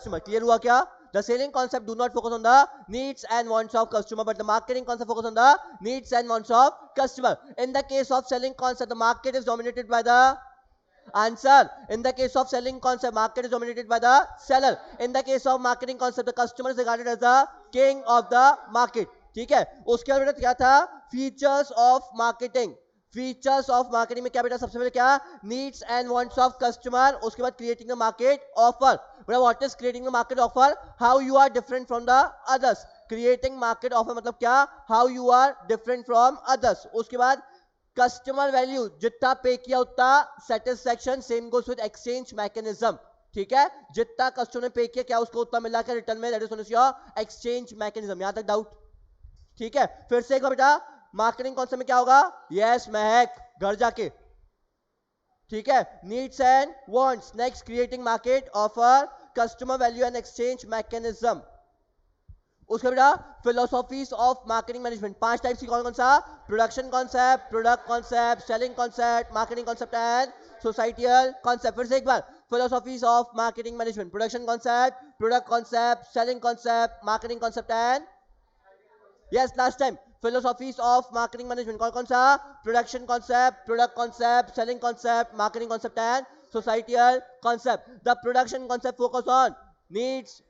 customer. Clear हुआ क्या? The selling concept do not focus on the needs and wants of customer, but the marketing concept focus on the needs and wants of customer. In the case of selling concept, the market is dominated by the answer. In the case of selling concept, market is dominated by the seller. In the case of marketing concept, the customer is regarded as the king of the market. ठीक है, उसके बाद बेटा क्या था? Features of marketing. Features of marketing में क्या बेटा? सबसे पहले क्या? Needs and wants of customer. उसके बाद क्रिएटिंग द मार्केट ऑफर. बेटा what is creating the market offer? How you are different from the others. Creating market offer मतलब क्या? How you are different from others. उसके बाद customer value, जितना pay किया उतना satisfaction. Same goes with exchange mechanism. ठीक है, जितना कस्टमर ने पे किया क्या उसको उतना मिला क्या रिटर्न में? That is known as your exchange mechanism. यहां तक डाउट? ठीक है, फिर से एक बार बेटा, मार्केटिंग कॉन्सेप्ट में क्या होगा? यस महक, घर जाके. ठीक है, needs and wants. Next creating market offer, customer value and exchange mechanism. उसके बेटा philosophies of marketing management. 5 types की. कौन कौन सा? Production concept, product concept, selling concept, marketing concept and societal concept. फिर से एक बार, philosophies of marketing management. Production concept, product concept, selling concept, marketing concept and yes last time philosophies of marketing management. कौन कौन सा? Production concept, product concept, selling concept, marketing concept and societal concept. The production concept focus on needs.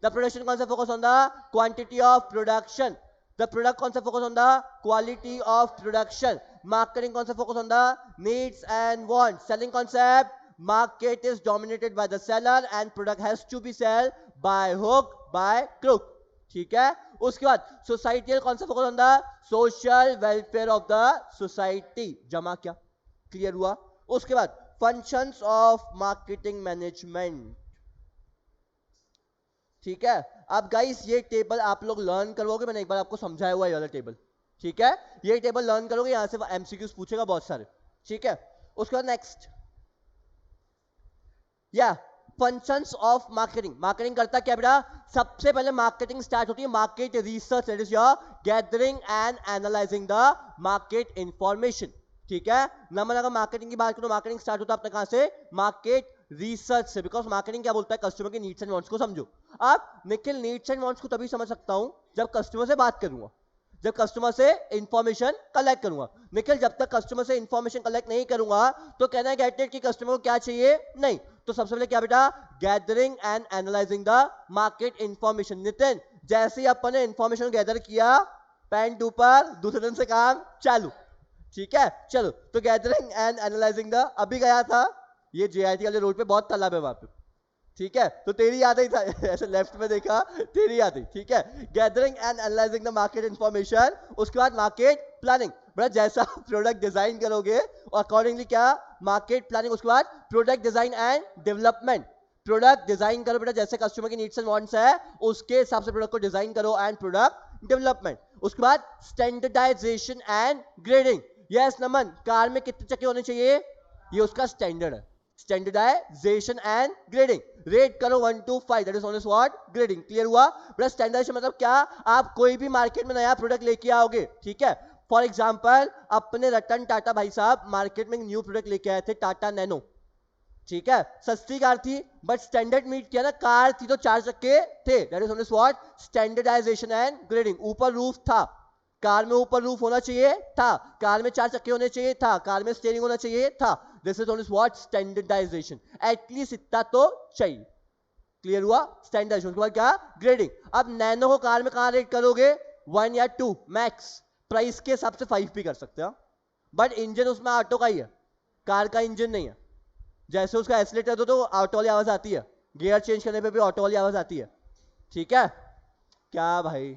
The production concept focus on the quantity of production. The product concept focus on the quality of production. Marketing concept focus on the needs and wants. Selling concept, market is dominated by the seller and product has to be sold by hook, by crook. ठीक है, उसके बाद societal concept focus on the social welfare of the society. जमा क्या? Clear हुआ? उसके बाद functions of marketing management. ठीक है, अब गाइस ये टेबल आप लोग लर्न करोगे. मैंने एक बार आपको समझाया हुआ है ये वाला टेबल. ठीक है, ये टेबल लर्न करोगे, यहां से एमसीक्यूज पूछेगा बहुत सारे. ठीक है, उसके बाद नेक्स्ट या फंक्शंस ऑफ मार्केटिंग. मार्केटिंग करता क्या बेटा? सबसे पहले मार्केटिंग स्टार्ट होती है market research. That is your gathering and analysing the market information. ठीक है, नंबर अगर मार्केटिंग की बात करो, मार्केटिंग स्टार्ट होता है अपने कहां से? मार्केट रिसर्च से. बिकॉज मार्केटिंग क्या बोलता है? कस्टमर के नीड्स एंड वांट्स को समझो. आप निखिल नीड्स एंड वांट्स को तभी समझ सकता हूं जब कस्टमर से बात करूंगा, जब कस्टमर से इंफॉर्मेशन कलेक्ट करूंगा. निखिल जब तक कस्टमर से इंफॉर्मेशन कलेक्ट नहीं करूंगा तो कहना है गेट इट कि कस्टमर को क्या चाहिए? नहीं. तो सबसे पहले क्या बेटा? Gathering and analysing the market information. Nitin जैसे ही अपन ने इंफॉर्मेशन गैदर किया, पेन ऊपर, दूसरे दिन से काम चालू. ठीक है, चलो तो गैदरिंग एंड एनालाइजिंग द. अभी गया था ये जेआईटी वाले रोड पे, बहुत तालाब है वहां पे. ठीक है, तो तेरी याद ही था ऐसे लेफ्ट में देखा, तेरी याद ही. ठीक है, gathering and analysing the market information. उसके बाद मार्केट प्लानिंग. बड़ा जैसा प्रोडक्ट डिजाइन करोगे और अकॉर्डिंगली क्या? Market planning. उसके बाद product design and development. Product design करो बेटा, जैसे कस्टमर की नीड्स एंड वांट्स है उसके हिसाब से प्रोडक्ट को डिजाइन करो. And product development. उसके बाद standardization and grading. Yes Naman, car में कितने चक्के होने चाहिए? ये उसका स्टैंडर्ड है. Standardisation and grading. रेट करो 1 to 5. That is known as what? Grading. Clear हुआ? बड़ा स्टैंडर्डाइजेशन मतलब क्या? आप कोई भी मार्केट में नया प्रोडक्ट लेके आओगे. ठीक है, फॉर एग्जांपल अपने रतन टाटा भाई साहब मार्केट में न्यू प्रोडक्ट लेके आए थे, टाटा नैनो. ठीक है, सस्ती कार थी बट स्टैंडर्ड मीट किया ना. कार थी तो 4 चक्के थे. That is known as what? Standardization and grading. ऊपर रूफ था, कार में ऊपर रूफ होना चाहिए था. कार में 4 चक्के होने चाहिए था. कार में स्टीयरिंग होना चाहिए था. This is known as what? Standardization. At least इतना तो चाहिए. क्लियर हुआ? स्टैंडर्डाइजेशन. उसके बाद क्या? ग्रेडिंग. अब नैनो को कार में कहां रेट करोगे? 1 या 2 मैक्स. प्राइस के हिसाब से 5 भी कर सकते हो, बट इंजन उसमें ऑटो का ही है, कार का इंजन नहीं है. जैसे उसका एक्सीलरेटर दो तो ऑटो वाली आवाज आती है, गियर चेंज करने पे भी ऑटो वाली आवाज आती है. ठीक है, क्या भाई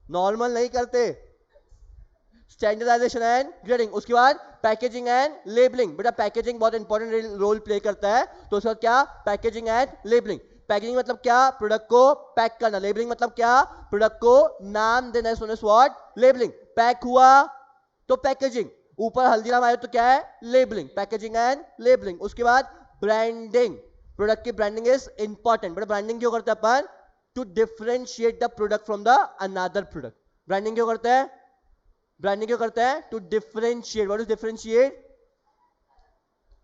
नॉर्मल नहीं करते? Standardization and grading. उसके बाद पैकेजिंग एंड लेबलिंग. बेटा पैकेजिंग बहुत इंपॉर्टेंट रोल प्ले करता है. तो उसके बाद क्या? Packaging and labelling. पैकेजिंग मतलब क्या? प्रोडक्ट को पैक करना. लेबलिंग मतलब क्या? प्रोडक्ट को नाम देना. व्हाट? लेबलिंग. पैक हुआ तो पैकेजिंग. ऊपर हल्दीराम आया तो क्या है? लेबलिंग. Packaging and labelling. उसके बाद ब्रांडिंग. प्रोडक्ट की ब्रांडिंग इज इंपॉर्टेंट. बेटा ब्रांडिंग क्यों करते हैं अपन? To differentiate the product from the another product. Branding क्यों करते हैं? ब्रांडिंग क्यों करते हैं? To differentiate. What is differentiate?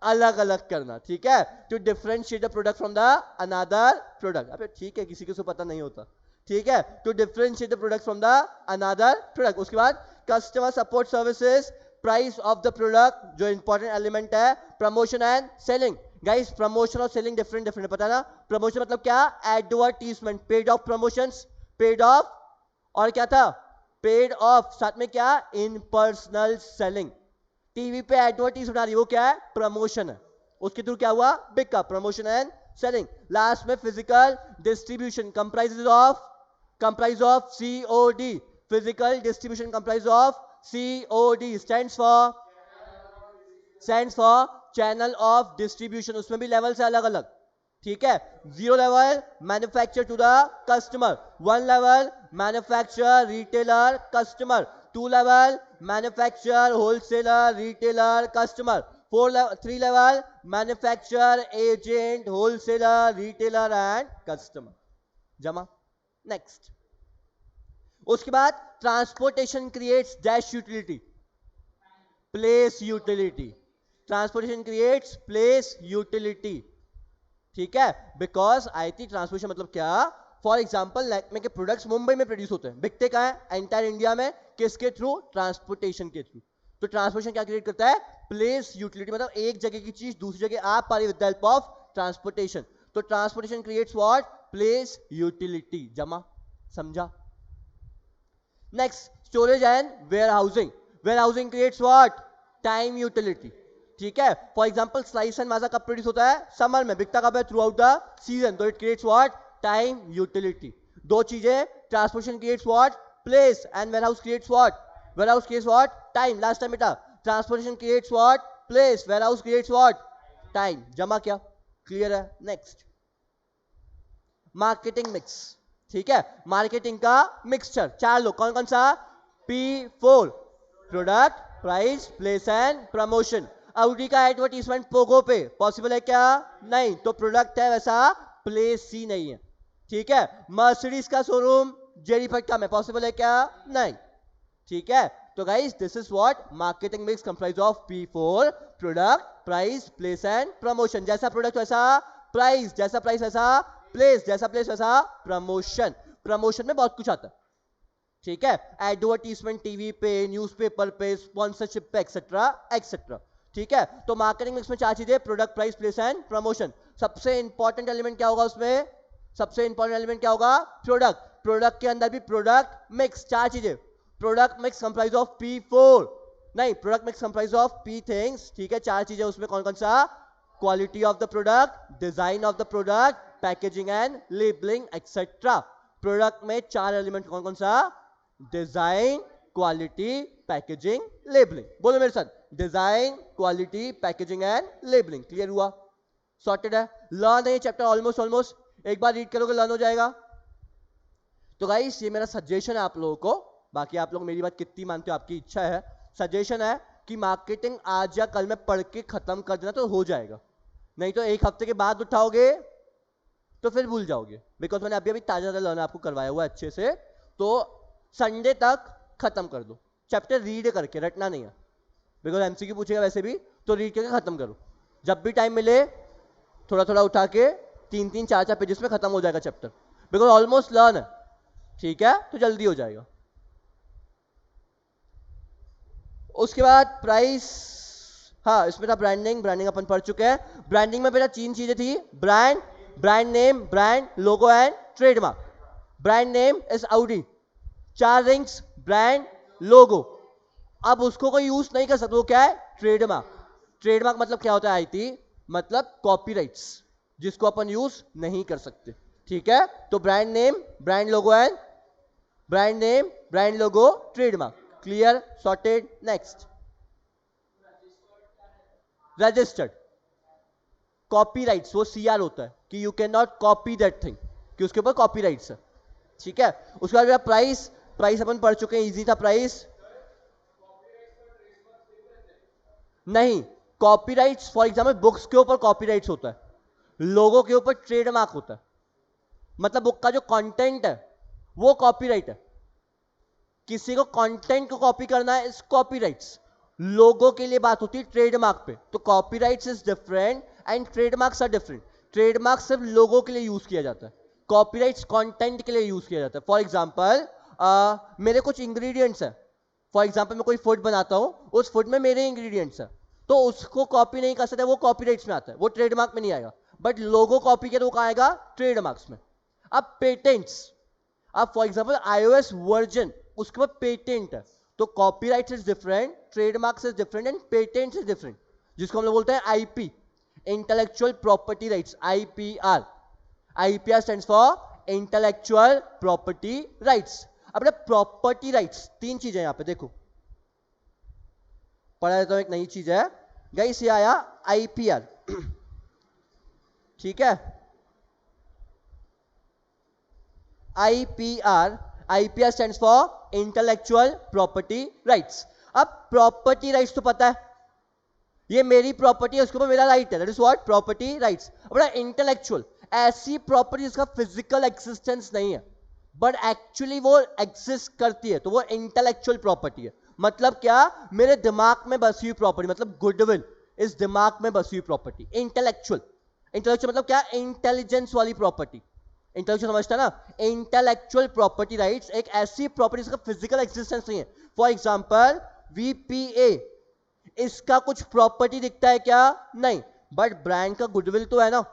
अलग अलग करना, ठीक है, to differentiate the product from the another product. अबे ठीक है, किसी किसी को पता नहीं होता, ठीक है, to differentiate the product from the another product. उसके बाद customer support services, price of the product, जो इंपॉर्टेंट एलिमेंट है, promotion and selling. Guys promotion और सेलिंग डिफरेंट डिफरेंट पता ना। प्रमोशन मतलब क्या, advertisement, paid of promotions, paid of, और क्या था, पेड ऑफ, साथ में क्या, इन पर्सनल सेलिंग। टीवी पे एडवर्टीज बना रही, वो क्या है, प्रमोशन है, उसके थ्रू क्या हुआ, बिका, प्रमोशन एंड सेलिंग। लास्ट में physical distribution comprise of COD, physical distribution comprise of COD, stands for channel of distribution. उसमें भी लेवल से अलग अलग, ठीक है। 0 level manufacture to the customer, 1 level manufacture retailer customer, 2 level manufacture wholesaler retailer customer, 3 level manufacture agent wholesaler retailer and customer. जमा। Next, उसके बाद transportation creates dash utility, place utility. Transportation creates place utility, ठीक है, because IT transportation मतलब क्या, for example Lakme के products Mumbai में produce होते हैं, बिकते कहां है, एंटायर इंडिया में, किसके थ्रू, ट्रांसपोर्टेशन के थ्रू। तो ट्रांसपोर्टेशन क्या क्रिएट करता है, प्लेस यूटिलिटी, मतलब एक जगह की चीज दूसरी जगह आ पा रही with the help of transportation. तो transportation creates what, place utility. जमा, समझा। Next, storage and warehousing. Warehousing creates what, time utility, ठीक है। For example Slice and Maaza कब प्रोड्यूस होता है, समर में, बिकता कब है, थ्रू आउट द सीजन, तो it creates what, time utility. दो चीजें, transportation creates what, place, and warehouse creates what, warehouse creates what, time. Last time बेटा, transportation creates what, place, warehouse creates what, time. जमा क्या, clear है। Next, marketing mix, ठीक है, marketing का mixture, 4 लोग, कौन कौन सा, P4, product, price, place and promotion. Audi का एडवर्टीजमेंट पोगो पे पॉसिबल है क्या, नहीं, तो प्रोडक्ट है वैसा, प्लेस ही नहीं है, ठीक है। मर्सिडीज का शोरूम जेरीपटका में पॉसिबल है क्या, नहीं, ठीक है। तो guys this is what marketing mix comprise of P4, product, price, place and promotion. जैसा प्रोडक्ट वैसा प्राइस, जैसा प्राइस वैसा प्लेस, जैसा प्लेस वैसा प्रमोशन। प्रमोशन में बहुत कुछ आता है, ठीक है, एडवर्टीजमेंट टीवी पे, न्यूज़पेपर पे, स्पॉन्सरशिप पे, एक्सेट्रा एक्सेट्रा, ठीक है। तो मार्केटिंग मिक्स में 4 चीजें, product, price, place and promotion. सबसे इंपॉर्टेंट एलिमेंट क्या होगा उसमें, सबसे इंपॉर्टेंट एलिमेंट क्या होगा, प्रोडक्ट। प्रोडक्ट के अंदर भी प्रोडक्ट मिक्स, 4 चीजें, product mix comprise of P4, नहीं, product mix comprise of P things, ठीक है। 4 चीजें उसमें कौन कौन सा, quality of the product, design of the product, packaging and labelling etcetera. Product में 4 एलिमेंट कौन कौन सा, डिजाइन, क्वालिटी, पैकेजिंग, लेबलिंग। बोलो मेरे साथ, design, quality, packaging and labelling. Clear हुआ, सॉर्टेड है। लर्न है ये चैप्टर ऑलमोस्ट, एक बार रीड करोगे लर्न हो जाएगा। तो गाइस ये मेरा सजेशन है आप लोगों को, बाकी आप लोग मेरी बात कितनी मानते हो आपकी इच्छा है। सजेशन है कि मार्केटिंग आज या कल में पढ़ के खत्म कर देना तो हो जाएगा, नहीं तो एक हफ्ते के बाद उठाओगे तो फिर भूल जाओगे, बिकॉज मैंने अभी ताजा लर्न आपको करवाया हुआ है अच्छे से। तो संडे तक खत्म कर दो चैप्टर, रीड करके, रटना नहीं है, बिकॉज एमसीक्यू पूछेगा वैसे भी, तो रीड करके खत्म करो। जब भी टाइम मिले थोड़ा थोड़ा उठा के 3-3, 4-4 पेजेस में खत्म हो जाएगा चैप्टर, बिकॉज ऑलमोस्ट लर्न है, ठीक है, तो जल्दी हो जाएगा। उसके बाद प्राइस, हाँ इसमें था ब्रांडिंग, ब्रांडिंग अपन पढ़ चुके हैं। ब्रांडिंग में बेटा 3 चीजें थी, brand, brand name, brand logo and trademark. Brand name is Audi, 4 rings, brand, logo. अब उसको कोई यूज नहीं कर सकता, वो क्या है, ट्रेडमार्क। ट्रेडमार्क मतलब क्या होता है आईटी, मतलब कॉपीराइट्स, जिसको अपन यूज नहीं कर सकते, ठीक है। तो brand name, brand logo and brand name, brand logo, trademark. Clear, sorted. Next, registered. Copyrights वो CR होता है कि you can not copy that thing, कि उसके ऊपर कॉपीराइट्स है, ठीक है। उसके बाद प्राइस, प्राइस अपन पढ़ चुके हैं, इजी था प्राइस। नहीं, कॉपीराइट्स फॉर एग्जांपल बुक्स के ऊपर कॉपीराइट्स होता है, लोगों के ऊपर ट्रेडमार्क होता है, मतलब बुक का जो कंटेंट है वो कॉपीराइट है। किसी को कंटेंट को कॉपी करना है इस कॉपीराइट्स, लोगो के लिए बात होती है ट्रेडमार्क पे, तो copyrights is different and trademarks are different. Trademark सिर्फ लोगो के लिए यूज किया जाता है, कॉपीराइट्स कंटेंट के लिए यूज किया जाता है। फॉर एग्जांपल मेरे कुछ इंग्रेडिएंट्स है, फॉर एग्जांपल मैं कोई फूड बनाता हूं, उस फूड में मेरे इंग्रेडिएंट्स है, तो उसको कॉपी नहीं कर सकते, वो कॉपीराइट्स में आता है, वो ट्रेडमार्क में नहीं आएगा। बट लोगो कॉपी किया तो वो कहाँ आएगा? ट्रेडमार्क्स में। अब पेटेंट्स, अब फॉर एग्जांपल iOS वर्जन, उसके बाद पेटेंट है, तो copyright is different, trademarks is different and patents is different, जिसको हम लोग बोलते हैं IP, intellectual property rights, IPR. IPR stands for intellectual property rights. अब प्रॉपर्टी राइट्स तीन चीजें यहां पे देखो, पढ़ा देता हूं, एक नई चीज है गाइस, ये आया आईपीआर, ठीक है, IPR, IPR stands for intellectual property rights. अब प्रॉपर्टी राइट्स तो पता है, ये मेरी प्रॉपर्टी है, उसके ऊपर मेरा राइट है, that is what property rights. अब इंटेलेक्चुअल, ऐसी प्रॉपर्टी जिसका फिजिकल एक्सिस्टेंस नहीं है बट एक्चुअली वो एग्जिस्ट करती है, तो वो इंटेलेक्चुअल प्रॉपर्टी है। मतलब क्या? मेरे दिमाग में बसी हुई प्रॉपर्टी, मतलब गुडविल इस दिमाग में बसी हुई प्रॉपर्टी, इंटेलेक्चुअल। इंटेलेक्चुअल मतलब क्या? इंटेलिजेंस वाली प्रॉपर्टी। इंटेलेक्चुअल समझता ना? इंटेलेक्चुअल प्रॉपर्टी राइट्स एक ऐसी प्रॉपर्टी जिसका फिजिकल एक्सिस्टेंस नहीं है। फॉर एग्जांपल वीपीए, इसका कुछ प्रॉपर्टी दिखता है क्या? नहीं, बट ब्रांड का गुडविल तो है ना,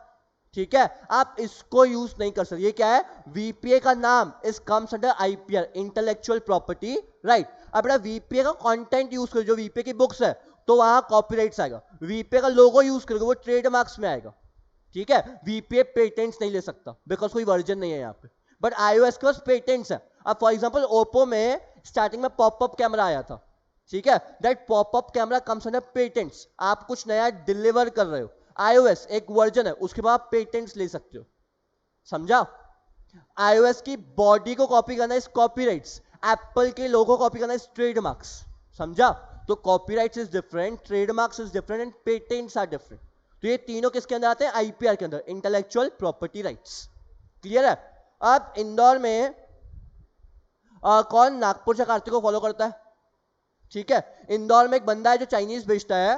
ठीक है, आप इसको यूज नहीं कर सकते। ये क्या है? वीपीए का नाम इस comes under IPR, intellectual property right. अब वीपीए का कंटेंट यूज करो, जो वीपीए की बुक्स है, तो वहां कॉपीराइट्स आएगा। वीपीए का लोगो यूज करोगे, वो ट्रेडमार्क्स में आएगा, ठीक है। वीपीए पेटेंट्स नहीं ले सकता बिकॉज कोई वर्जन नहीं है यहाँ पे, बट iOS के पास पेटेंट्स है। अब फॉर एग्जांपल ओप्पो में स्टार्टिंग में पॉपअप कैमरा आया था, ठीक है, that popup camera comes under patents. आप कुछ नया डिलीवर कर रहे हो, iOS एक वर्जन है, उसके बाद आप पेटेंट्स ले सकते हो, समझा? iOS की बॉडी को कॉपी करना इज कॉपीराइट्स, एप्पल के लोगो कॉपी करना इज ट्रेडमार्क्स, समझा? तो copyrights is different, trademarks is different and patents are different. तो ये तीनों किसके अंदर आते हैं? आईपीआर के अंदर, इंटेलेक्चुअल प्रॉपर्टी राइट्स। क्लियर है? अब इंदौर में कौन नागपुर से कार्तिक को फॉलो करता है? ठीक है, इंदौर में एक बंदा है जो चाइनीज बेचता है,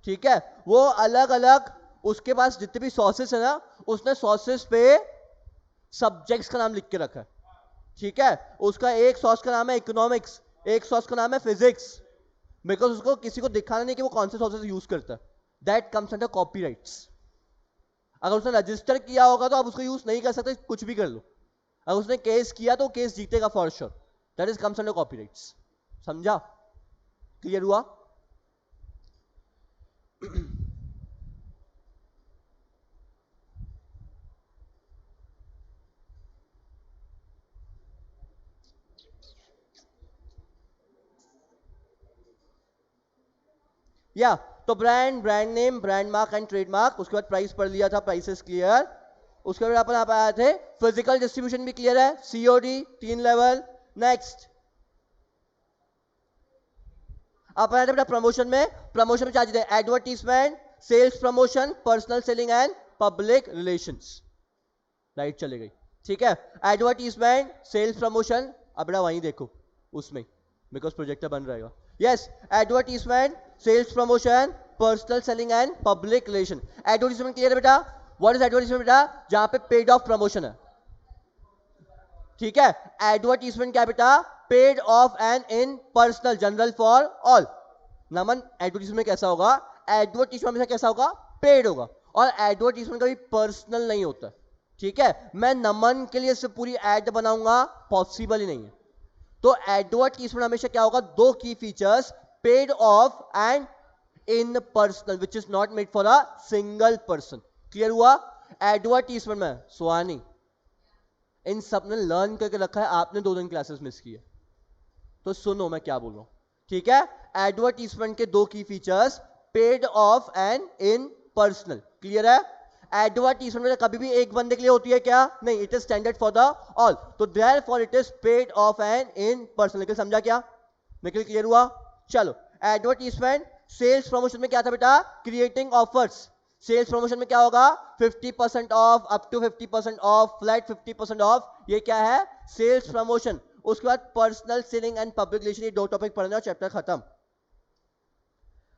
ठीक है, वो अलग अलग, उसके पास जितने भी सॉसेस है ना, उसने सॉसेस पे सब्जेक्ट्स का नाम लिख के रखा है, ठीक है। उसका एक सॉस का नाम है इकोनॉमिक्स, एक सॉस का नाम है फिजिक्स, बिकॉज उसको किसी को दिखाना नहीं कि वो कौन से सॉसेस यूज करता है। That comes under copyrights. अगर उसने रजिस्टर किया होगा तो आप उसको यूज नहीं कर सकते, कुछ भी कर लो। अगर उसने केस किया तो केस जीतेगा for sure, that is comes under copyrights, समझा? क्लियर हुआ? या तो brand, brand name, brand mark and trademark, उसके बाद प्राइस पढ़ लिया था, प्राइसेस क्लियर। उसके बाद अपन आप आए थे, फिजिकल डिस्ट्रीब्यूशन भी क्लियर है, सीओडी 3 लेवल। नेक्स्ट आप आए थे बेटा प्रमोशन में, प्रमोशन में चार्ज है advertisement, sales promotion, personal selling and public relations. Right चले गई, ठीक है। एडवर्टीजमेंट, सेल्स प्रमोशन, अब बेटा वहीं देखो उसमें, बिकॉज प्रोजेक्टर बन रहेगा। Yes, advertisement, sales promotion, personal selling and public relation. Advertisement clear है बेटा? व्हाट इज एडवर्टीजमेंट बेटा? जहां पे पेड ऑफ प्रमोशन है, ठीक है। एडवर्टीजमेंट क्या बेटा? Paid off and in personal, general for all. Naman, advertisement कैसा होगा? एडवर्टीजमेंट हमेशा कैसा होगा? पेड होगा, और एडवर्टीजमेंट कभी पर्सनल नहीं होता, ठीक है। मैं नमन के लिए सिर्फ पूरी एड बनाऊंगा, पॉसिबल ही नहीं है। तो एडवर्टीजमेंट हमेशा क्या होगा? दो की features, paid off and in personal, which is not made for a single person. Clear हुआ? एडवर्टीजमेंट में सुहानी इन सब ने लर्न करके रखा है, आपने 2 दिन क्लासेस मिस किए, तो सुनो मैं क्या बोल रहा हूं, ठीक है। एडवर्टीजमेंट के दो की features, paid off and in personal. Clear है? एडवर्टीजमेंट कभी भी एक बंदे के लिए होती है क्या? नहीं, it is standard for the all, तो therefore it is paid off and in personal. निकल समझा क्या? निकल क्लियर हुआ? चलो, एडवर्टीजमेंट, सेल्स प्रमोशन में क्या था बेटा? Creating offers. सेल्स प्रमोशन में क्या होगा? 50% off, up to 50% off, flat 50% off, ये क्या है? Sales promotion. उसके बाद personal selling and public relation, ये 2 टॉपिक पढ़ना, चैप्टर खत्म।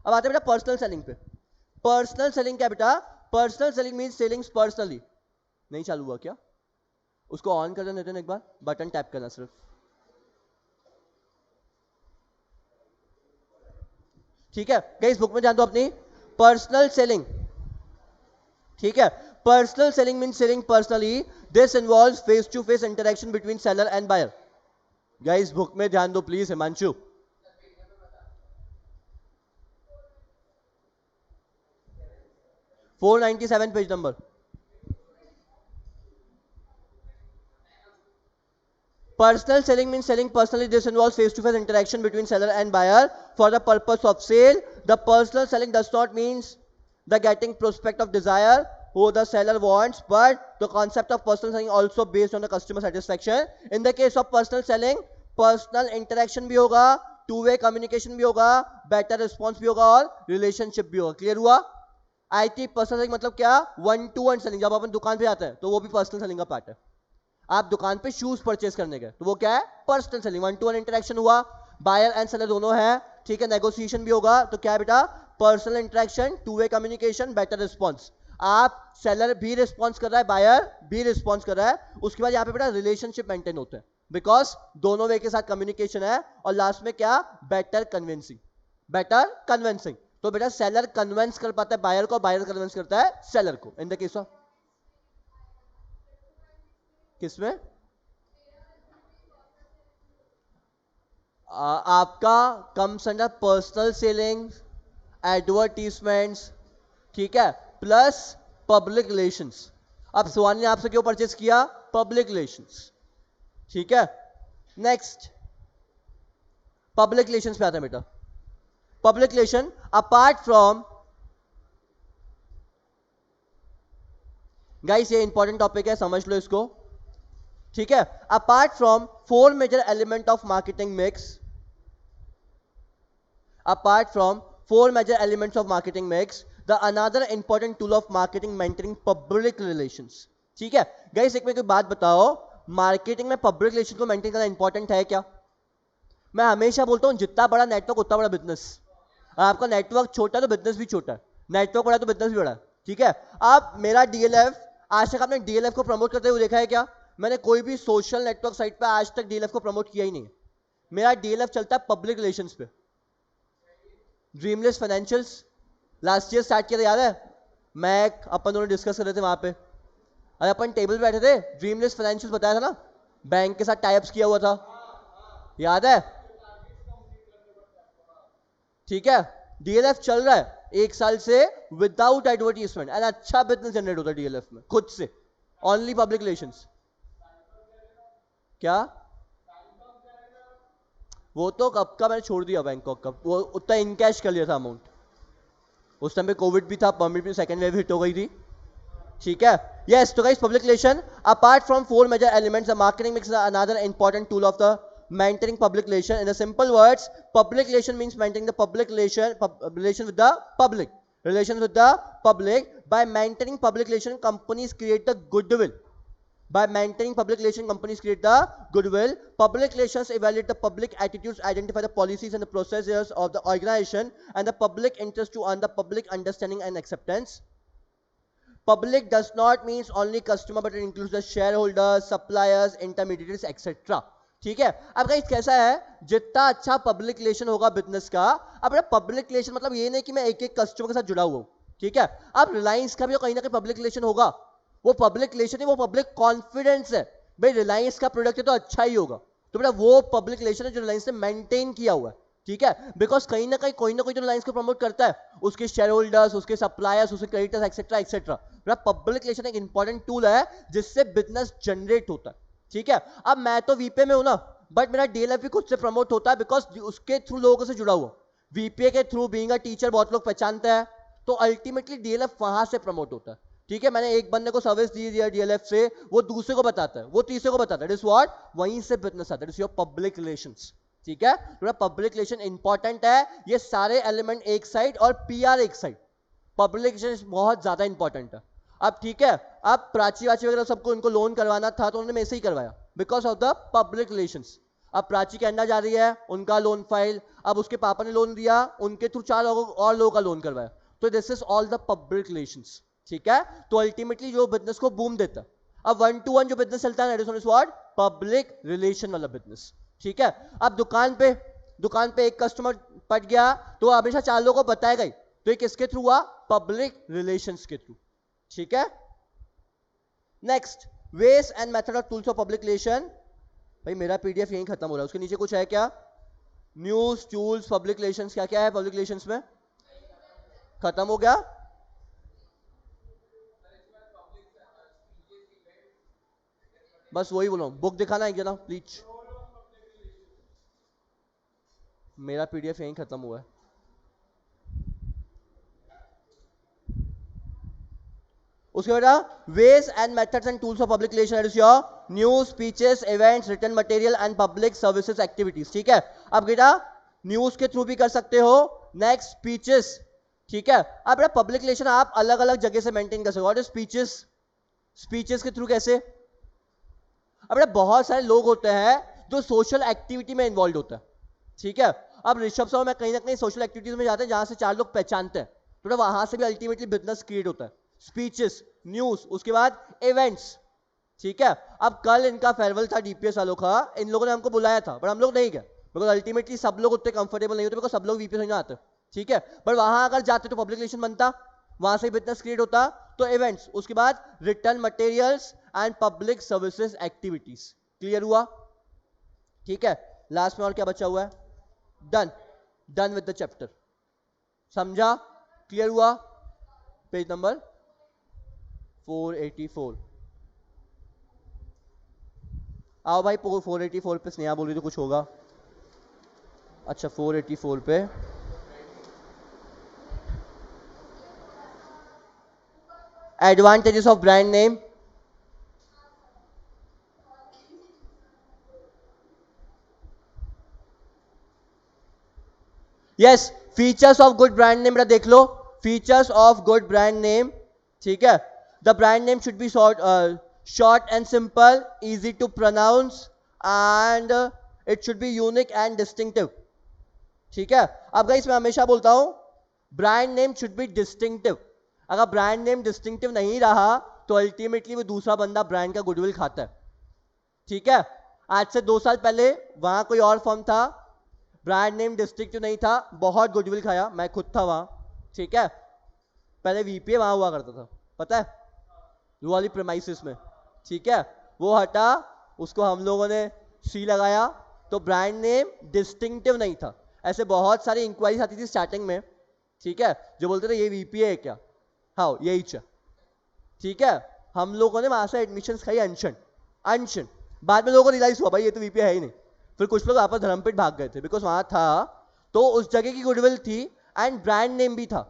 अब आते हैं बेटा पर्सनल सेलिंग पे। पर्सनल सेलिंग क्या बेटा? Personal selling mean selling personally. नहीं चालू हुआ क्या? उसको ऑन कर देते हैं, एक बार बटन टैप करना सिर्फ। ठीक है गाइस, बुक में जान दो अपनी। पर्सनल सेलिंग, ठीक है, personal selling mean selling personally. This involves face to face interaction between seller and buyer. Guys book में ध्यान दो please, Himanshu. 497 page number. Personal selling means selling personally. This involves face-to-face interaction between seller and buyer for the purpose of sale. The personal selling does not mean the getting prospect of desire who the seller wants, but the concept of personal selling also based on the customer satisfaction. In the case of personal selling, personal interaction भी होगा, two-way communication भी होगा, better response भी होगा और relationship भी होगा. Clear हुआ? IT पर्सनल सेलिंग मतलब क्या? One two one selling. जब अपन दुकान पे जाते हैं तो वो भी पर्सनल सेलिंग का पार्ट है. आप दुकान पे शूज परचेस करने गए तो वो क्या है? Personal selling. One two one interaction हुआ, बायर एंड सेलर दोनों है, ठीक है, नेगोशिएशन भी होगा, तो क्या है बेटा? Personal interaction, two way communication, better response. आप सेलर भी रिस्पॉन्स कर रहा है, बायर भी रिस्पॉन्स कर रहा है. उसके बाद यहाँ पे बेटा रिलेशनशिप मेंटेन होते हैं बिकॉज दोनों वे के साथ कम्युनिकेशन है. और लास्ट में क्या? Better convincing. Better convincing. तो बेटा सेलर कन्विंस कर पाता है बायर को, बायर कन्विंस करता है सेलर को. इन द केस ऑफ किसमें? आपका comes under personal selling, advertisements, ठीक है, प्लस पब्लिक रिलेशंस. अब सुहानी ने आपसे क्यों परचेस किया? Public relations. ठीक है, नेक्स्ट पब्लिक रिलेशंस पे आता है बेटा. Public relation apart from, guys ये इंपॉर्टेंट टॉपिक है, समझ लो इसको, ठीक है. Apart from four major element of marketing mix, apart from four major elements of marketing mix, the another important tool of marketing maintaining public relations. ठीक है guys, एक में कोई बात बताओ, मार्केटिंग में पब्लिक रिलेशन को मेंटेन करना इंपॉर्टेंट है क्या? मैं हमेशा बोलता हूं जितना बड़ा नेटवर्क उतना बड़ा बिजनेस. आपका नेटवर्क छोटा है तो बिजनेस भी छोटा है, नेटवर्क बड़ा तो बिजनेस भी बड़ा है. ठीक है, आप मेरा डीएलएफ, आज तक आपने डीएलएफ को प्रमोट करते हुए देखा है क्या? मैंने कोई भी सोशल नेटवर्क साइट पे आज तक डीएलएफ को प्रमोट किया ही नहीं. मेरा डीएलएफ चलता है पब्लिक रिलेशंस पे. Dreamless financials last year start किया था, याद है? मैं अपन दोनों डिस्कस कर रहे थे वहां पे, अरे अपन टेबल पे बैठे थे, ड्रीमलेस फाइनेंशियल्स बताया था ना, बैंक के साथ टाइप्स किया हुआ था, याद है? ठीक है, डीएलएफ चल रहा है एक साल से विदाउट एडवर्टीजमेंट एंड अच्छा बिजनेस जनरेट होता है डीएलएफ में खुद से, ओनली पब्लिक रिलेशंस. क्या? वो तो कब का मैंने छोड़ दिया बैंकॉक का, वो उतना इनकैश कर लिया था अमाउंट. उस टाइम पे कोविड भी था, परमिट भी सेकंड वेव हिट हो गई थी. ठीक है, यस. तो guys public relation apart from four major elements, the marketing mix another important tool of the maintaining public relation. In a simple words, public relation means maintaining the public relation with the public, relations with the public. By maintaining public relation, companies create the goodwill. By maintaining public relation, companies create the goodwill. Public relations evaluate the public attitudes, identify the policies and the procedures of the organization, and the public interest to earn the public understanding and acceptance. Public does not means only customer, but it includes the shareholders, suppliers, intermediaries, etc. ठीक है. अब guys कैसा है, जितना अच्छा public relation होगा business का, अब पब्लिक रिलेशन मतलब ये नहीं कि मैं एक एक कस्टमर के साथ जुड़ा हुआ हूं. ठीक है, अब रिलायंस का भी कहीं ना कहीं पब्लिक रिलेशन होगा. वो पब्लिक रिलेशन है, वो पब्लिक कॉन्फिडेंस है, भाई रिलायंस का प्रोडक्ट है तो अच्छा ही होगा. तो बेटा वो पब्लिक रिलेशन है जो रिलायंस ने मेंटेन किया हुआ है. ठीक है, बिकॉज कहीं ना कहीं कोई ना कोई जो रिलायंस को प्रमोट करता है, उसके शेयर होल्डर्स, उसके सप्लायर्स, उसके creditors etcetera etcetera. Public relation एक इंपॉर्टेंट टूल है जिससे बिजनेस जनरेट होता है. ठीक है, अब मैं तो वीपीए में हूं ना, बट मेरा डीएलएफ भी खुद से प्रमोट होता है बिकॉज उसके थ्रू लोगों से जुड़ा हुआ. वीपीए के थ्रू बीइंग अ टीचर बहुत लोग पहचानते हैं, तो अल्टीमेटली डीएलएफ वहां से प्रमोट होता है. ठीक है, मैंने एक बंदे को सर्विस दी दिया डीएलएफ से, वो दूसरे को बताता है, वो तीसरे को बताता है. इट इज व्हाट, वहीं से बिजनेस आता है. It is your public relations. ठीक है, तो पब्लिक रिलेशन इंपॉर्टेंट है. ये सारे एलिमेंट एक साइड और पीआर एक साइड, पब्लिक रिलेशन बहुत ज्यादा इंपॉर्टेंट है. अब ठीक है, अब प्राची वाची वगैरह सबको इनको लोन करवाना था तो उन्होंने मेरे से ही करवाया because of the public relations. अब प्राची कनाडा जा रही है, उनका लोन फाइल, अब उसके पापा ने लोन दिया, उनके थ्रू 4 और लोगों का लोन करवाया, तो this is all the public relations, ठीक है। तो अल्टीमेटली जो बिजनेस को बूम देता है, अब 1 to 1 जो बिजनेस चलता है that is what, public relation वाला बिजनेस, ठीक है। अब दुकान पे एक कस्टमर पट गया तो हमेशा 4 लोगों को बताएगा ही, तो ये किसके थ्रू हुआ, पब्लिक रिलेशंस के थ्रू, ठीक है। Next, ways and method of tools of public relation. भाई मेरा पीडीएफ यहीं खत्म हो रहा है, उसके नीचे कुछ है क्या, न्यूज टूल्स पब्लिक रिलेशंस, क्या क्या है पब्लिक रिलेशंस में, खत्म हो गया। बस वही बोलो, बुक दिखाना एक जना प्लीज, मेरा पीडीएफ यहीं खत्म हुआ है। उसके बाद ways and methods and tools of public relation is your news, speeches, events, written material and public services activities, ठीक है। अब बेटा न्यूज के थ्रू भी कर सकते हो, नेक्स्ट स्पीचेस, ठीक है। अब बेटा पब्लिक रिलेशन आप अलग अलग जगह से मेंटेन कर सकते हो, व्हाट इज स्पीचेस, स्पीचेस के थ्रू कैसे, अब बेटा बहुत सारे लोग होते हैं जो सोशल एक्टिविटी में इन्वॉल्व होता है, ठीक है। अब ऋषभ सर मैं कहीं ना कहीं सोशल एक्टिविटीज में जाते हैं जहां से 4 लोग पहचानते हैं, तो वहां से भी अल्टीमेटली बिजनेस क्रिएट होता है, स्पीचेस, न्यूज, उसके बाद इवेंट्स, ठीक है। अब कल इनका फेयरवेल था डीपीएस वालों का, इन लोगों ने हमको बुलाया था पर हम लोग नहीं गए, बिकॉज अल्टीमेटली सब लोग उतने कंफर्टेबल नहीं होते, बिकॉज सब लोग वीपीएस नहीं आते, ठीक है। पर वहां अगर जाते तो पब्लिक रिलेशन बनता, वहां से बिजनेस क्रिएट होता, तो इवेंट्स, उसके बाद return materials and public services activities, clear हुआ, ठीक है। लास्ट में और क्या बचा हुआ है, done, done with the chapter, समझा, क्लियर हुआ। पेज नंबर 484, आओ भाई 484 पे स्नेहा बोल रही तो कुछ होगा, अच्छा 484 पे advantages of brand name, yes, features of good brand name, देख लो features of good brand name, ठीक है। The brand name should be short and simple, easy to pronounce and it should be unique and distinctive, ठीक है। अब guys मैं हमेशा बोलता हूं brand name should be distinctive, अगर ब्रांड नेम डिस्टिंक्टिव नहीं रहा तो अल्टीमेटली वो दूसरा बंदा ब्रांड का गुडविल खाता है, ठीक है। आज से 2 साल पहले वहां कोई और फॉर्म था, ब्रांड नेम डिस्टिंक्टिव नहीं था, बहुत गुडविल खाया, मैं खुद था वहां, ठीक है। पहले वीपीए वहां हुआ करता था, पता है, वो वाली प्रेमाइसिस में, ठीक है। वो हटा, उसको हम लोगों ने सी लगाया, तो ब्रांड नेम डिस्टिंक्टिव नहीं था। ऐसे बहुत सारी इंक्वायरीज आती थी स्टार्टिंग में, ठीक है, जो बोलते थे ये वीपीए है क्या, हाँ यही च, ठीक है। हम लोगों ने वहां से एडमिशन खाई अनशन अनशन, बाद में लोगों को रियलाइज हुआ भाई ये तो वीपीए है ही नहीं, फिर कुछ लोग वापस धर्मपीठ भाग गए थे, बिकॉज वहां था तो उस जगह की गुडविल थी एंड ब्रांड नेम भी था,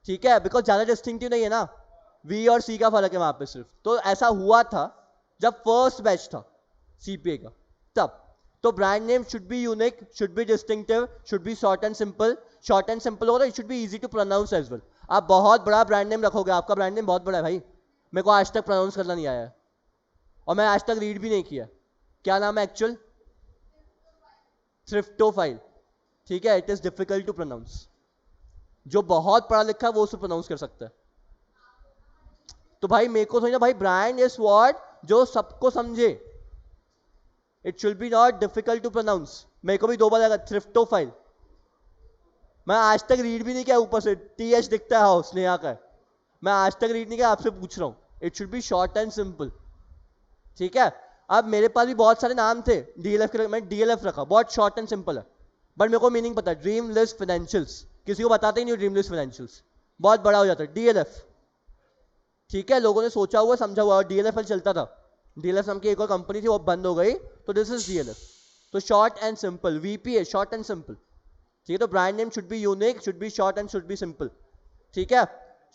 ठीक है, बिकॉज ज्यादा डिस्टिंक्टिव नहीं है ना, वी और सी का फर्क है वहां पे सिर्फ, तो ऐसा हुआ था जब फर्स्ट बैच था सीपीए का तब। तो brand name should be unique, should be distinctive, should be short and simple, short and simple होगा, it should be easy to pronounce as well. आप बहुत बड़ा ब्रांड नेम रखोगे, आपका ब्रांड नेम बहुत बड़ा है भाई, मेरे को आज तक प्रोनाउंस करना नहीं आया है और मैं आज तक रीड भी नहीं किया, क्या नाम है एक्चुअल, थ्रिफ्टोफाइल, ठीक है। It is difficult to pronounce, जो बहुत पढ़ा लिखा है वो उसे प्रोनाउंस कर सकता है, तो भाई मेरे को समझना भाई ब्रांड इज व्हाट जो सबको समझे, it should be not difficult to pronounce. मेरे को भी 2 बार लगा थ्रिफ्टोफाइल, मैं आज तक रीड भी नहीं किया, ऊपर से टीएच दिखता है हाउस स्नेहा का, मैं आज तक रीड नहीं किया, आपसे पूछ रहा हूं, it should be short and simple, ठीक है। अब मेरे पास भी बहुत सारे नाम थे डीएलएफ के, मैं डीएलएफ रखा, बहुत शॉर्ट एंड सिंपल है, बट मेरे को मीनिंग पता है, ड्रीम लिस्ट फाइनेंशियल्स, किसी को बताते ही नहीं ड्रीम लिस्ट फाइनेंशियल्स, बहुत बड़ा हो जाता है डीएलएफ, ठीक है। लोगों ने सोचा हुआ समझा हुआ, डीएलएफ चलता था, डीएलएफ नाम की एक और कंपनी थी वो बंद हो गई, तो दिस इज डीएलएफ, तो short and simple, VPA short and simple, ठीक है। तो brand name should be unique, should be short and should be simple, ठीक है,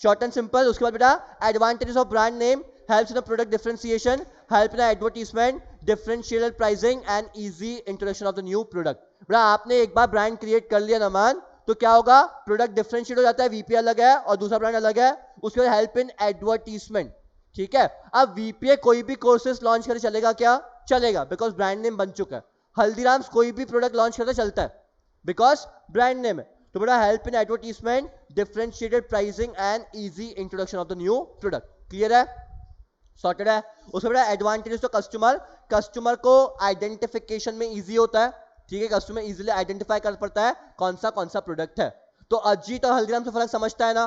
शॉर्ट एंड सिंपल। उसके बाद बेटा advantages of brand name, helps in product differentiation, help in advertisement, differential pricing and easy introduction of the new product. बेटा आपने एक बार brand create कर लिया ना मान, तो क्या होगा, प्रोडक्ट डिफरेंशिएट हो जाता है, वीपीए अलग है और दूसरा ब्रांड अलग है। उसके बाद हेल्प इन एडवर्टाइजमेंट, ठीक है। अब वीपीए कोई भी कोर्सेज लॉन्च करे चलेगा क्या, चलेगा, बिकॉज ब्रांड नेम बन चुका है। हल्दीराम्स कोई भी प्रोडक्ट लॉन्च करता चलता है बिकॉज ब्रांड नेम है। तो बेटा help in advertisement, differentiated pricing and easy introduction of the new product. Clear है, सॉर्टेड है। उसमें बेटा एडवांटेज तो कस्टमर को आइडेंटिफिकेशन में इजी होता है, ठीक है, कस्टमर इजीली आइडेंटिफाई कर पाता है कौन सा प्रोडक्ट है। तो अजीत और हल्दीराम से फर्क समझता है ना,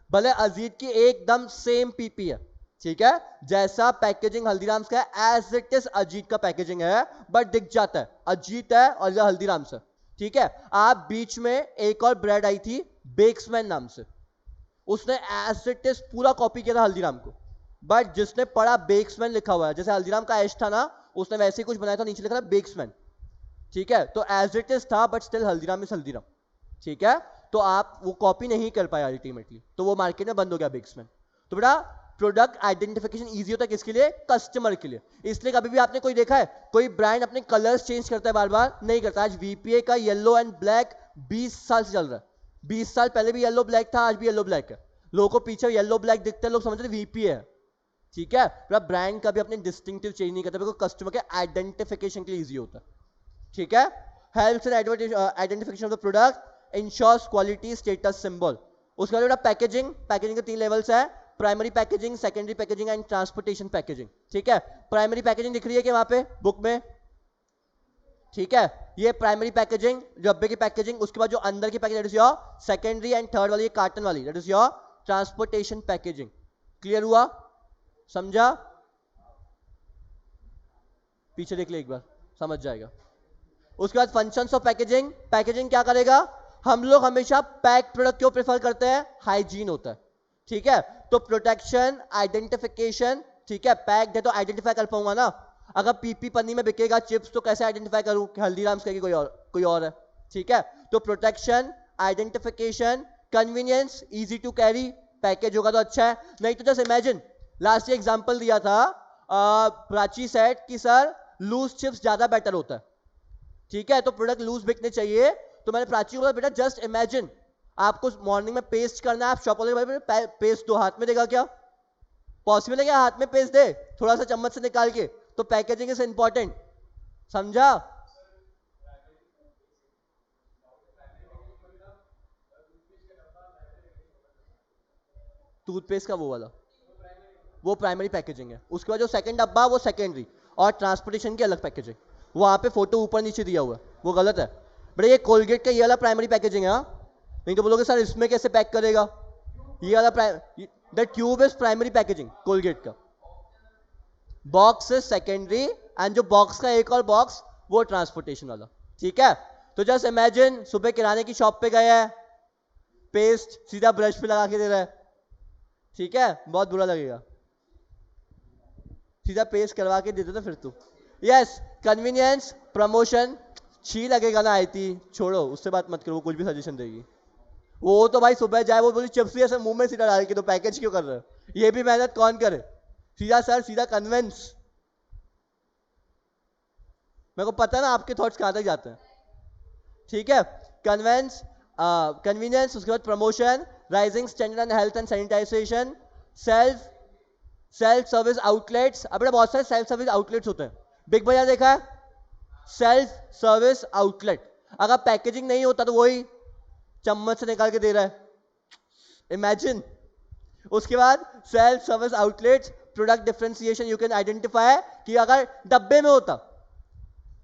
भले अजीत की एकदम सेम पीपी है, ठीक है, जैसा पैकेजिंग हल्दीराम्स का है एज इट इज अजीत का पैकेजिंग है, बट दिख जाता है अजीत है और यह हल्दीराम्स है, ठीक है। आप बीच में एक और ब्रेड आई थी बेक्समैन नाम से, उसने एज इट इज पूरा कॉपी किया था हल्दीराम को, बट जिसने पढ़ा बेक्समैन लिखा हुआ है, जैसे हल्दीराम का एश था ना, उसने वैसे ही कुछ बनाया था, नीचे लिखा था बेक्समैन, ठीक है। तो एज इट इज था but still Haldiram is Haldiram, ठीक है। तो आप वो कॉपी नहीं कर पाए अल्टीमेटली, तो वो मार्केट में बंद हो गया बेक्समैन। तो बेटा प्रोडक्ट आइडेंटिफिकेशन इजी होता है किसके लिए, कस्टमर के लिए। इसलिए कभी भी आपने कोई देखा है कोई ब्रांड अपने कलर्स चेंज करता है बार बार, नहीं करता। आज वीपीए का येलो एंड ब्लैक 20 साल से चल रहा है, 20 साल पहले भी येलो ब्लैक था, आज भी येलो ब्लैक है। लोगों को पीछे येलो ब्लैक दिखता है, लोग समझते हैं वीपीए है, ठीक है। ब्रांड का भी अपने डिस्टिंक्टिव चेंज नहीं करता बिकॉज कस्टमर के आइडेंटिफिकेशन के लिए इजी होता है, ठीक है। Helps in identification of the product, ensures quality, status symbol. उसके बाद पैकेजिंग के 3 लेवल्स है, primary packaging, secondary packaging and transportation packaging, ठीक है। प्राइमरी पैकेजिंग दिख रही है कि वहां पे बुक में, ठीक है, ये प्राइमरी पैकेजिंग डब्बे की पैकेजिंग। उसके बाद जो अंदर की packaging that is your secondary and third वाली कार्टन वाली that is your transportation packaging. Clear हुआ, समझा, पीछे देख ले एक बार समझ जाएगा। उसके बाद फंक्शंस ऑफ पैकेजिंग, पैकेजिंग क्या करेगा, हम लोग हमेशा पैक प्रोडक्ट क्यों प्रेफर करते हैं, हाइजीन होता है, ठीक है। तो प्रोटेक्शन, आइडेंटिफिकेशन, ठीक है, पैक्ड है तो आइडेंटिफाई कर पाऊंगा ना। अगर पीपी पन्नी में बिकेगा चिप्स तो कैसे आइडेंटिफाई करूं कि हल्दीराम्स का कोई और है, ठीक है। तो protection, identification, convenience, easy to carry, package होगा तो अच्छा है। नहीं तो जस्ट इमेजिन, लास्ट एग्जांपल दिया था प्राची सेट कि सर लूज चिप्स ज्यादा बेटर होता है, ठीक है, तो प्रोडक्ट लूज बिकने चाहिए। तो मैंने प्राची को बोला बेटा जस्ट इमेजिन आपको मॉर्निंग में पेस्ट करना है, आप शॉप वाले पेस्ट दो, हाथ में देगा क्या, पॉसिबल है क्या हाथ में पेस्ट दे, थोड़ा सा चम्मच से निकाल के। तो पैकेजिंग इज इंपॉर्टेंट, समझा। टूथपेस्ट का वो वाला वो प्राइमरी पैकेजिंग है। उसके बाद जो सेकंड डब्बा वो सेकेंडरी, और ट्रांसपोर्टेशन की अलग पैकेजिंग। वहां पे फोटो ऊपर नीचे दिया हुआ है, वो गलत है बेटा। ये कोलगेट का ये वाला प्राइमरी पैकेजिंग है, नहीं तो बोलोगे सर इसमें कैसे पैक करेगा, ये वाला the tube is primary packaging Colgate का, बॉक्स इज सेकेंडरी, एंड जो बॉक्स का एक और बॉक्स वो ट्रांसपोर्टेशन वाला, ठीक है। तो जस्ट इमेजिन सुबह किराने की शॉप पे गया है, पेस्ट सीधा ब्रश पे लगा के दे रहा है, ठीक है, बहुत बुरा लगेगा, सीधा पेस्ट करवा के देते तो फिर तू। यस, कन्वीनियंस, प्रमोशन, छी लगेगा ना, आई थी छोड़ो उससे बात मत करो, वो कुछ भी सजेशन देगी। वो तो भाई सुबह जाए वो बोली चिप्स ऐसे मुंह में सीधा डाल के, तो पैकेज क्यों कर रहे हो, ये भी मेहनत कौन करे, सीधा सर सीधा कन्वेंस। मेरे को पता है ना आपके थॉट्स कहां तक जाते हैं, ठीक है। कन्वेंस, कन्वीनियंस, उसके बाद promotion, rising standard and health and sanitization, self service outlets. अब बहुत सारे सेल्फ सर्विस आउटलेट्स होते हैं, बिग बाजार देखा है, सेल्फ सर्विस आउटलेट। अगर पैकेजिंग नहीं होता तो वही चम्मच से निकाल के दे रहा है, इमेजिन। उसके बाद self service outlets, product differentiation, you can identify कि अगर डब्बे में होता,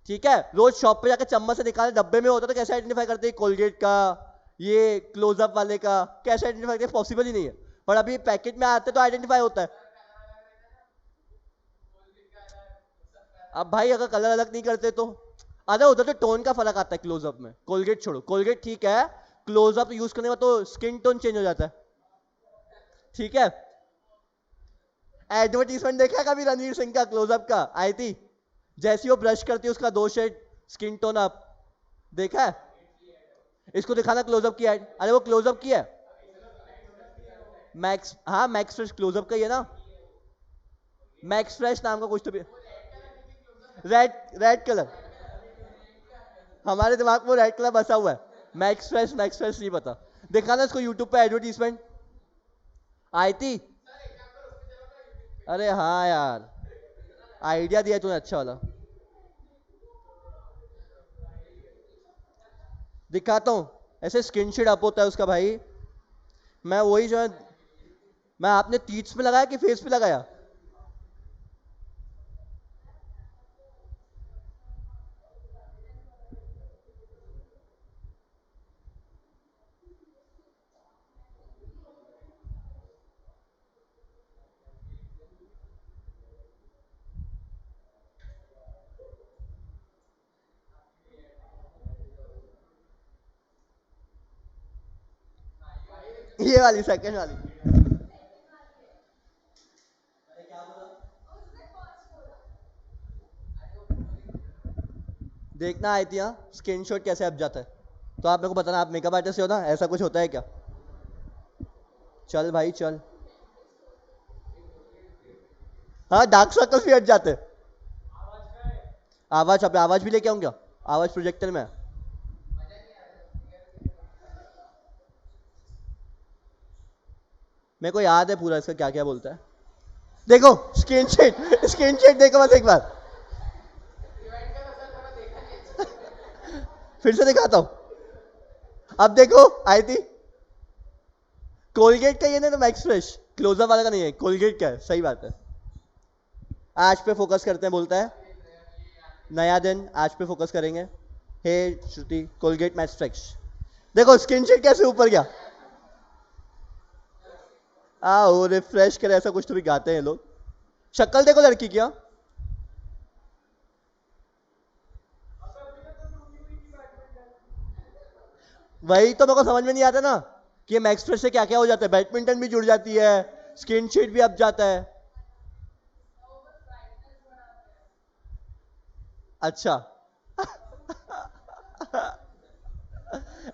ठीक है, रोज शॉप पे जाकर चम्मच से निकाल डब्बे में होता तो कैसे आइडेंटिफाई करते हैं कोलगेट का, ये क्लोजअप वाले का, कैसे आइडेंटिफाई करते, पॉसिबल ही नहीं है। पर अभी पैकेट में आते तो आइडेंटिफाई होता है। अब भाई अगर कलर अलग नहीं करते तो अरे उधर तो टोन का फर्क आता है क्लोजअप में, कोलगेट छोड़ो, कोलगेट ठीक है, क्लोजअप यूज करने में तो स्किन टोन चेंज हो जाता है, ठीक है। एडवर्टीजमेंट देखा कभी रणवीर सिंह का क्लोजअप का, आई थी, जैसी वो ब्रश करती है उसका 2 शेड स्किन टोन अप, देखा है, इसको दिखाना क्लोजअप की एड, अरे वो क्लोजअप की है, मैक्स, हाँ मैक्स फ्रेश क्लोजअप का ही है ना, मैक्स फ्रेश नाम का कुछ तो भी, रेड कलर, हमारे दिमाग में रेड कलर बसा हुआ है, मैक्स फ्रेश नहीं पता, दिखाना इसको यूट्यूब पे एडवर्टीजमेंट आई थी। अरे हाँ यार, आइडिया दिया तूने अच्छा वाला। दिखाता हूँ, ऐसे स्क्रीनशॉट अप होता है उसका भाई। मैं वही जो है, मैं आपने टीट्स पे लगाया कि फेस पे लगाया? ये वाली सेकंड वाली। देखना आई थी स्क्रीनशॉट कैसे अब जाता है। तो आप मेरे को बताना, आप मेकअप आर्टिस्ट हो ना, ऐसा कुछ होता है क्या? चल भाई चल। हाँ डार्क सर्कल्स भी हट जाते हैं। आवाज, अपने आवाज भी लेके आऊँ क्या? आवाज प्रोजेक्टर में है। मेरे को याद है पूरा इसका क्या क्या बोलता है। देखो स्क्रीनशॉट, स्क्रीनशॉट देखो बस एक बार, फिर से दिखाता हूँ। अब देखो आई थी, कोलगेट का ये नहीं तो मैक्स फ्रेश, क्लोजअप वाला का नहीं है, कोलगेट का है, सही बात है। आज पे फोकस करते हैं बोलता है, नया दिन, आज पे फोकस करेंगे। हे श्रुति, कोलगेट मैक्स फ्रेश। देखो स्क्रीनशॉट कैसे ऊपर गया। आओ रिफ्रेश करे, ऐसा कुछ तो भी गाते हैं लोग। शक्ल देखो लड़की क्या। वही तो मेरे को समझ में नहीं आता ना, कि मैक्स फ्रेश से क्या क्या हो जाता है, बैडमिंटन भी जुड़ जाती है, स्क्रीनशॉट भी अब जाता है। अच्छा।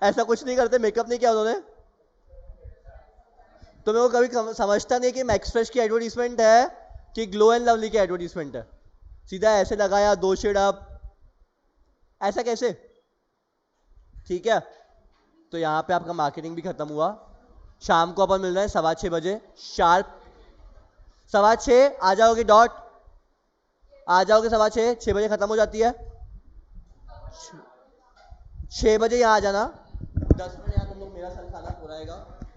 ऐसा कुछ नहीं करते, मेकअप नहीं किया उन्होंने? तो मेरे को कभी समझता नहीं कि मैक्स फ्रेश की एडवर्टीजमेंट है कि ग्लो एंड लवली की एडवर्टीजमेंट है। सीधा ऐसे लगाया, दो शेड अप, ऐसा कैसे? ठीक है, तो यहाँ पे आपका मार्केटिंग भी खत्म हुआ। शाम को अपन मिल रहे हैं 6:15 शार्प। 6:15 आ जाओगे डॉट, आ जाओगे 6:15, 6 बजे खत्म हो जाती है। 6 बजे यहाँ आ जाना। 10 मिनट यहाँ तुम लोग मेरा सर खाना पुराएगा।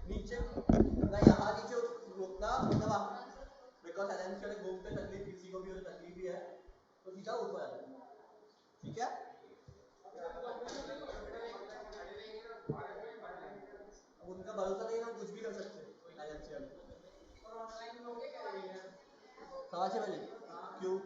नीचे ना, यहाँ नीचे रुकना, मतलब बिकॉज फाइनेंशियल घूमते तकलीफ किसी को भी हो, तकलीफ भी है, तो सीधा ऊपर आ जाना। ठीक है, अब उनका भरोसा नहीं है, हम कुछ भी कर सकते हैं फाइनेंशियल। 6:15 क्यों?